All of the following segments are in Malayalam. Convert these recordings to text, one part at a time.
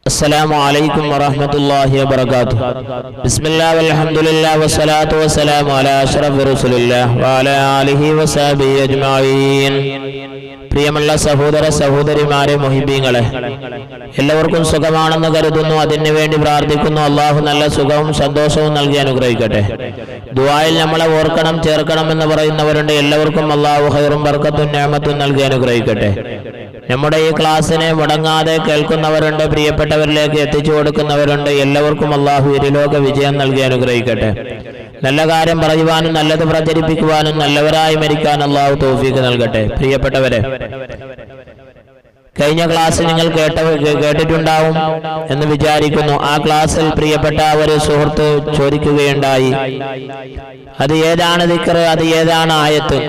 السلام عليكم ورحمة الله وبركاته. بسم الله والحمد لله والصلاة والسلام على أشرف رسول الله وعلى آله وصحبه أجمعين. പ്രിയമുള്ള സഹോദര സഹോദരിമാരെ, മുഹിബീങ്ങളെ, എല്ലാവർക്കും സുഖമാണെന്ന് കരുതുന്നു. അതിനു വേണ്ടി പ്രാർത്ഥിക്കുന്നു. അള്ളാഹു നല്ല സുഖവും സന്തോഷവും നൽകി അനുഗ്രഹിക്കട്ടെ. ദുആയിൽ നമ്മളെ ഓർക്കണം ചേർക്കണം എന്ന് പറയുന്നവരുണ്ട്. എല്ലാവർക്കും അള്ളാഹു ഖൈറും ബർക്കത്തും നിഅമത്തും നൽകി അനുഗ്രഹിക്കട്ടെ. നമ്മുടെ ഈ ക്ലാസ്സിനെ മുടങ്ങാതെ കേൾക്കുന്നവരുണ്ട്, പ്രിയപ്പെട്ടവരിലേക്ക് എത്തിച്ചു കൊടുക്കുന്നവരുണ്ട്. എല്ലാവർക്കും അള്ളാഹു ഇരുലോക വിജയം നൽകി അനുഗ്രഹിക്കട്ടെ. നല്ല കാര്യം പറയുവാനും നല്ലത് പ്രചരിപ്പിക്കുവാനും നല്ലവരായി മരിക്കാൻ അള്ളാഹു തൗഫീഖ് നൽകട്ടെ. പ്രിയപ്പെട്ടവരെ, കഴിഞ്ഞ ക്ലാസ് നിങ്ങൾ കേട്ടിട്ടുണ്ടാവും എന്ന് വിചാരിക്കുന്നു. ആ ക്ലാസ്സിൽ പ്രിയപ്പെട്ട ഒരു സുഹൃത്ത് ചോദിക്കുകയുണ്ടായി, അത് ഏതാണ് ദിക്ർ, അത് ഏതാണ് ആയത്ത്?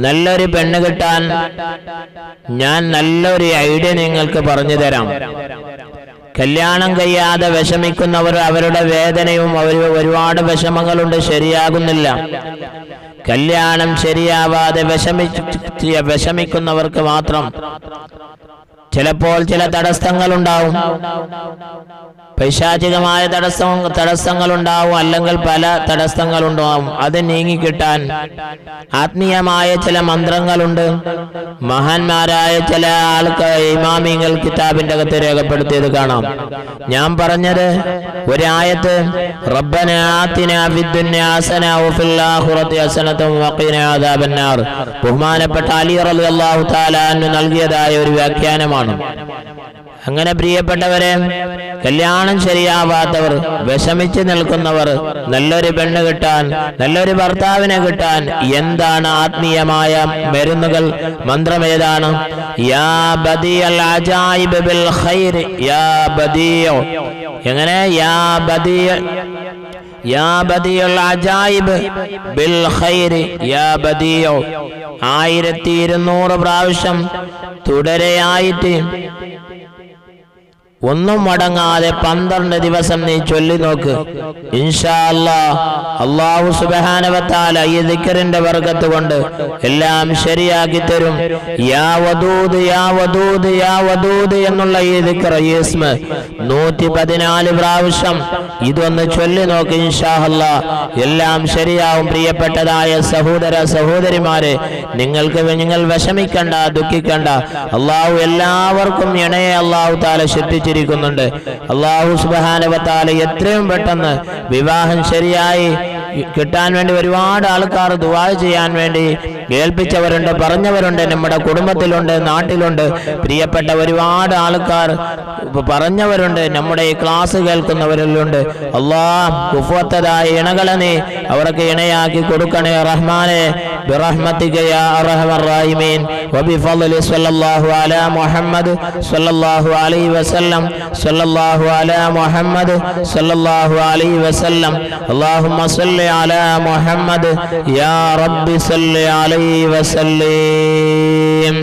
നല്ലൊരു പെണ്ണ് കിട്ടാൻ ഞാൻ നല്ലൊരു ഐഡിയ നിങ്ങൾക്ക് പറഞ്ഞു തരാം. കല്യാണം കഴിയാതെ വിഷമിക്കുന്നവർ, അവരുടെ വേദനയും ഒരുപാട് വിഷമങ്ങളുണ്ട്, ശരിയാകുന്നില്ല. കല്യാണം ശരിയാവാതെ വിഷമിക്കുന്നവർക്ക് മാത്രം ചിലപ്പോൾ ചില തടസ്സങ്ങളുണ്ടാവും. പൈശാചികമായ തടസ്സങ്ങളുണ്ടാവും, അല്ലെങ്കിൽ പല തടസ്സങ്ങളുണ്ടാവും. അത് നീങ്ങിക്കിട്ടാൻ ആത്മീയമായ ചില മന്ത്രങ്ങളുണ്ട്. മഹാന്മാരായ ചില ആൾക്കാർ ഇമാമിങ്ങൾ കിതാബിന്റെ അകത്ത് രേഖപ്പെടുത്തിയത് കാണാം. ഞാൻ പറഞ്ഞത് ഒരായത്ത്, റബ്ബനാ ആതിനാ ഫിദ്ദുനിയാ ഹസന വഫിൽ ആഖിറതി ഹസനത വഖിനാ അദാബന്നാർ, ബഹുമാനപ്പെട്ട അലി റളിയല്ലാഹു തആല അൻഹു നൽകിയതായ ഒരു വ്യാഖ്യാനമാണ്. അങ്ങനെ പ്രിയപ്പെട്ടവരെ, കല്യാണം ശരിയാവാത്തവർ, വിഷമിച്ച് നിൽക്കുന്നവർ, നല്ലൊരു പെണ്ണ് കിട്ടാൻ, നല്ലൊരു ഭർത്താവിനെ കിട്ടാൻ എന്താണ് ആത്മീയമായ മരുന്നുകൾ? മന്ത്രം ഏതാണ്? യാ ബദിയൽ അജായിബ് ബിൽ ഖൈർ, യാ ബദിയ. എങ്ങനെ? യാ ബദിയൽ അജായിബ് ബിൽ ഖൈർ, യാ ബദിയ. 1200 പ്രാവശ്യം തുടരെയായിട്ട് ഒന്നും മടങ്ങാതെ 12 ദിവസം നീ ചൊല്ലി നോക്ക്. ഇൻഷാ അല്ലാഹ് അല്ലാഹു സുബ്ഹാനഹു വ തആല ഈ ദിക്റിന്റെ ബർക്കത്ത് കൊണ്ട് എല്ലാം ശരിയാക്കി തരും. യാ വദൂദ് യാ വദൂദ് യാ വദൂദ് എന്നുള്ള ഈ ദിക്ർ, ഈ ഇസ്മ 114 പ്രാവശ്യം ഇതൊന്ന് ചൊല്ലി നോക്ക്. ഇൻഷാ അല്ലാഹ് എല്ലാം ശരിയാവും. പ്രിയപ്പെട്ടതായ സഹോദര സഹോദരിമാരെ, നിങ്ങൾ വിഷമിക്കണ്ട, ദുഃഖിക്കണ്ട. അല്ലാഹു എല്ലാവർക്കും ഇണയെ അല്ലാഹു തആല സൃഷ്ടിച്ചു. അല്ലാഹു സുബ്ഹാനഹു വ തആല എത്രയും പെട്ടെന്ന് വിവാഹം ശരിയായി കിട്ടാൻ വേണ്ടി ഒരുപാട് ആൾക്കാർ ദുആ ചെയ്യാൻ വേണ്ടി ഏൽപ്പിച്ചവരുണ്ട്, പറഞ്ഞവരുണ്ട്. നമ്മുടെ കുടുംബത്തിലുണ്ട്, നാട്ടിലുണ്ട്. പ്രിയപ്പെട്ട ഒരുപാട് ആൾക്കാർ പറഞ്ഞവരുണ്ട്, നമ്മുടെ ഈ ക്ലാസ് കേൾക്കുന്നവരിലുണ്ട്. അല്ലാഹ് കുഫ്വത്തതായ ഇണകളെ നീ അവർക്ക് ഇണയാക്കി കൊടുക്കണേ റഹ്മാനെ, ബിറഹ്മതിക യാ അർഹമർ റഹീമീൻ വബിഫളലി സ്വല്ലല്ലാഹു അലാ മുഹമ്മദ് സ്വല്ലല്ലാഹു അലൈഹി വസല്ലം സ്വല്ലല്ലാഹു അലാ മുഹമ്മദ് സ്വല്ലല്ലാഹു അലൈഹി വസല്ലം. അല്ലാഹുമ്മ സ്വല്ലി അലാ മുഹമ്മദ് യാ റബ്ബി സ്വല്ലി അലൈഹി വസല്ലം.